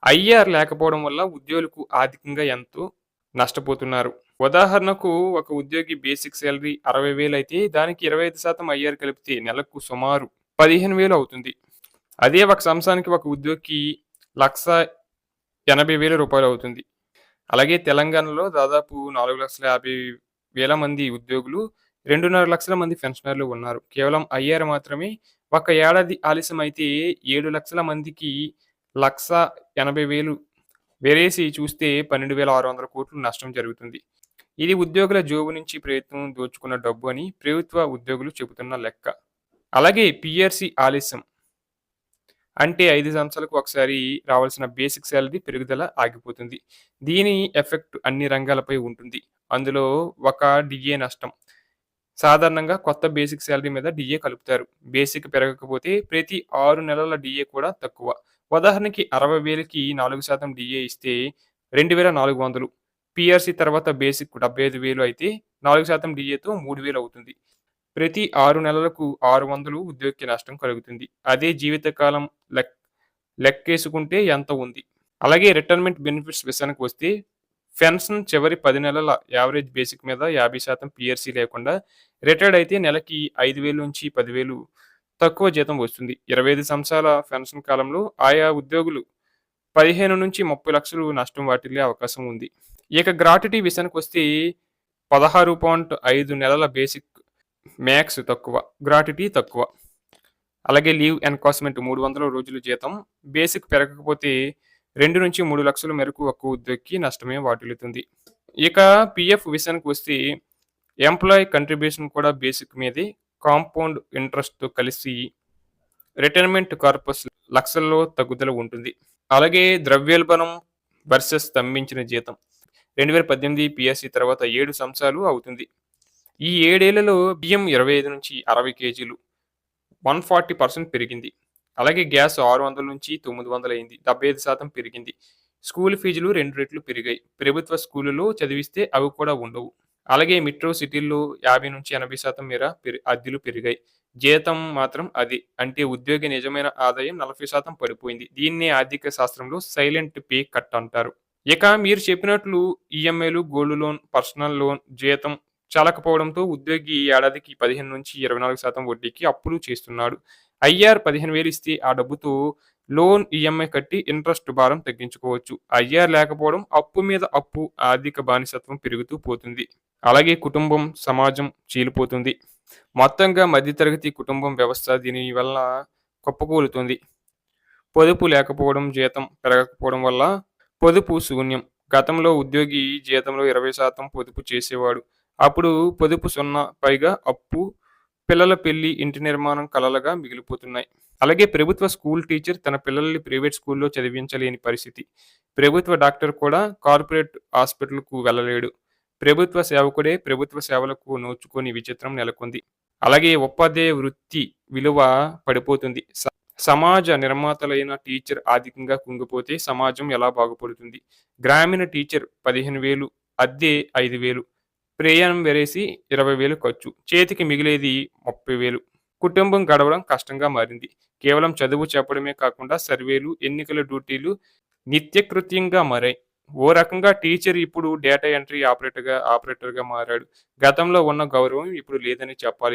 IR లేకపోవడం వల్ల ఉద్యోగులకు ఆర్థికంగా ఎంతో నష్టపోతున్నారు. ఉదాహరణకు ఒక ఉద్యోగి బేసిక్ సాలరీ 60,000 అయితే దానికి 25% ఐఆర్ కలిపితే నెలకు సుమారు 15,000 అవుతుంది. అదే ఒక సంవత్సరానికి ఒక ఉద్యోగికి 1,80,000 అవుతుంది. అలాగే తెలంగాణలో దాదాపు 4,50,000 మంది ఉద్యోగులు, 2.5 లక్షల మంది పెన్షనర్లు ఉన్నారు. కేవలం ఐఆర్ మాత్రమే ఒక ఏడాది ఆలస్యమైతే 7,00,000 మందికి 1,80,000 వేరేసి చూస్తే 12,600 కోట్లు నష్టం జరుగుతుంది. ఇది ఉద్యోగుల జోబు నుంచి ప్రభుత్వం దోచుకున్న డబ్బు అని ప్రభుత్వ ఉద్యోగులు చెబుతున్న లెక్క. అలాగే పీఆర్సీ ఆలస్యం అంటే 5 సంవత్సరాలకు ఒకసారి రావాల్సిన బేసిక్ సాలరీ పెరుగుదల ఆగిపోతుంది. దీని ఎఫెక్ట్ అన్ని రంగాలపై ఉంటుంది. అందులో ఒక డీఏ నష్టం. సాధారణంగా కొత్త బేసిక్ సాలరీ మీద డీఏ కలుపుతారు. బేసిక్ పెరగకపోతే ప్రతి 6 నెలల డీఏ కూడా తక్కువ. ఉదాహరణకి 60,000కి 4% డీఏ ఇస్తే 2,400. పీఆర్సీ తర్వాత బేసిక్ 75,000 అయితే 4% డీఏతో 3,000 అవుతుంది. ప్రతి 6 నెలలకు 600 ఉద్యోగికి నష్టం కలుగుతుంది. అదే జీవితకాలం లెక్ లెక్కేసుకుంటే ఎంత ఉంది? అలాగే రిటైర్మెంట్ బెనిఫిట్స్ విషయానికి వస్తే పెన్షన్ చివరి 10 నెలల యావరేజ్ బేసిక్ మీద 50% పీఆర్సీ లేకుండా రిటైర్డ్ అయితే నెలకి 5,000 నుంచి 10,000 తక్కువ జీతం వస్తుంది. 25 సంవత్సరాల పెన్షన్ కాలంలో ఆయా ఉద్యోగులు 15-30 లక్షలు నష్టం వాటిల్లే అవకాశం ఉంది. ఇక గ్రాట్యుటీ విషయానికొస్తే 16.5 నెలల బేసిక్ మ్యాక్స్ తక్కువ. గ్రాట్యుటీ తక్కువ. అలాగే లీవ్ ఎన్కాష్మెంట్ 300 రోజుల జీతం. బేసిక్ పెరగకపోతే 2-3 లక్షల మేరకు ఒక్క ఉద్యోగికి నష్టమే వాటిల్లుతుంది. ఇక పీఎఫ్ విషయానికి వస్తే ఎంప్లాయీ కంట్రిబ్యూషన్ కూడా బేసిక్ మీదే కాంపౌండ్ ఇంట్రెస్ట్‌తో కలిసి రిటైర్మెంట్ కార్పస్ లక్షల్లో తగ్గుదల ఉంటుంది. అలాగే ద్రవ్యోల్బణం వర్సెస్ స్తంభించిన జీతం. 2018 పీఎస్సీ తర్వాత 7 సంవత్సరాలు అవుతుంది. ఈ 7 ఏళ్లలో బియ్యం 25-60 కేజీలు 140% పెరిగింది. అలాగే గ్యాస్ 600 నుంచి 900 అయింది. 75% పెరిగింది. స్కూల్ ఫీజులు 2 రెట్లు పెరిగాయి. ప్రభుత్వ స్కూలులో చదివిస్తే అవి కూడా ఉండవు. అలాగే మెట్రో సిటీల్లో 50-80% మేర అద్దెలు పెరిగాయి. జీతం మాత్రం అదే. అంటే ఉద్యోగి నిజమైన ఆదాయం 40% పడిపోయింది. దీన్నే ఆర్థిక శాస్త్రంలో సైలెంట్ పే కట్ అంటారు. ఇక మీరు చెప్పినట్లు ఈఎంఐలు, గోల్డ్ లోన్, పర్సనల్ లోన్, జీతం చాలకపోవడంతో ఉద్యోగి ఏడాదికి 15-24% వడ్డీకి అప్పులు చేస్తున్నాడు. ఐఆర్ 15,000 ఇస్తే ఆ డబ్బుతో లోన్, ఈఎంఐ కట్టి ఇంట్రెస్ట్ భారం తగ్గించుకోవచ్చు. ఐఆర్ లేకపోవడం అప్పు మీద అప్పు, ఆర్థిక బానిసత్వం పెరుగుతూ పోతుంది. అలాగే కుటుంబం, సమాజం చీలిపోతుంది. మొత్తంగా మధ్యతరగతి కుటుంబం వ్యవస్థ దీని వల్ల కుప్పకూలుతుంది. పొదుపు లేకపోవడం, జీతం పెరగకపోవడం వల్ల పొదుపు శూన్యం. గతంలో ఉద్యోగి జీతంలో 20% పొదుపు చేసేవాడు. అప్పుడు పొదుపు 0, పైగా అప్పు, పిల్లల పెళ్లి, ఇంటి నిర్మాణం కలలుగా మిగిలిపోతున్నాయి. అలాగే ప్రభుత్వ స్కూల్ టీచర్ తన పిల్లల్ని ప్రైవేట్ స్కూల్లో చదివించలేని పరిస్థితి. ప్రభుత్వ డాక్టర్ కూడా కార్పొరేట్ హాస్పిటల్‌కు వెళ్ళలేడు. ప్రభుత్వ సేవకుడే ప్రభుత్వ సేవలకు నోచుకోని విచిత్రం నెలకొంది. అలాగే ఉపాధ్యాయ వృత్తి విలువ పడిపోతుంది. సమాజ నిర్మాతలైన టీచర్ ఆర్థికంగా కుంగిపోతే సమాజం ఎలా బాగుపడుతుంది? గ్రామీణ టీచర్ 15,000, అద్దె 5,000, ప్రయాణం వెరేసి 20,000 ఖర్చు. చేతికి మిగిలేది 30,000. కుటుంబం గడవడం కష్టంగా మారింది. కేవలం చదువు చెప్పడమే కాకుండా సర్వేలు, ఎన్నికల డ్యూటీలు నిత్యకృత్యంగా మారాయి. ఓ రకంగా టీచర్ ఇప్పుడు డేటా ఎంట్రీ ఆపరేటర్‌గా మారాడు. గతంలో ఉన్న గౌరవం ఇప్పుడు లేదని చెప్పాలి.